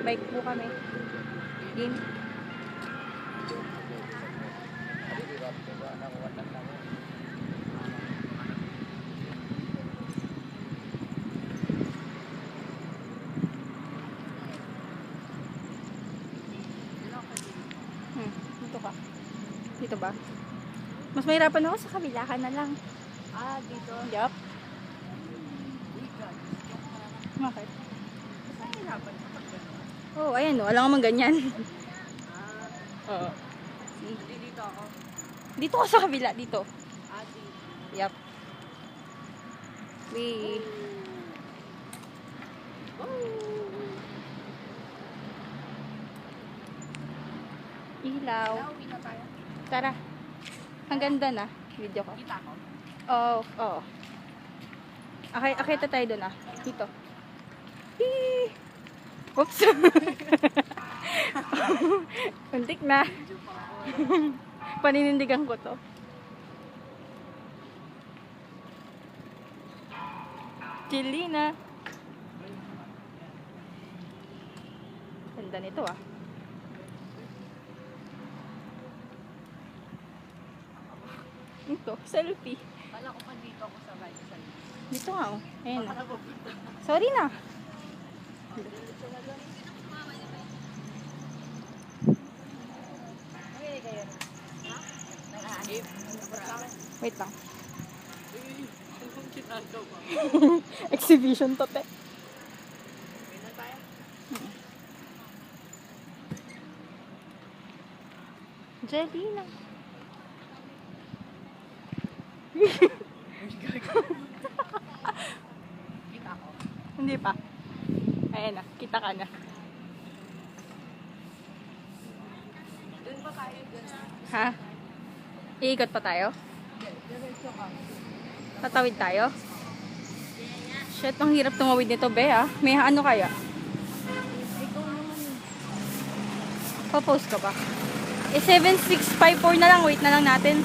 Bike po kami. Game. Dito ka. Dito ba? Mas mahirapan ako sa kabila ka na lang. Ah, dito. Yup. Bakit? Nahihirapan ka pag gano'n. Oh, ayan o. Alam ko man ganyan. Oo. Hindi dito ako. Dito ka sa kabila. Dito. Ah, dito. Yup. Wee. Ilaw. Nauwi na tayo. Tara. Ang ganda na. Video ko. Kita ko. Oo. Oo. Akita tayo doon ah. Dito. Hee! Oops. Untik na. Paninindigan ko to. Chili na. Ganda nito ah. Ito, selfie. Kala ko pa dito ako sa right side. Dito nga oh. Ayan oh. Sorry na. Okay, kayo. Ha? Nakahanip. Wait lang. Anong ginagawa? Exhibition to te. Okay na tayo. Jelly na. Kita ko. Hindi pa. Ayan na. Kita ka na. Doon pa tayo dyan. Ha? Iikot pa tayo? Diretso ka. Tatawid tayo? Shit, ang hirap tumawid nito, be ah. May ano kaya? Ikaw naman. Papost ka ba? 7654 na lang. Wait na lang natin.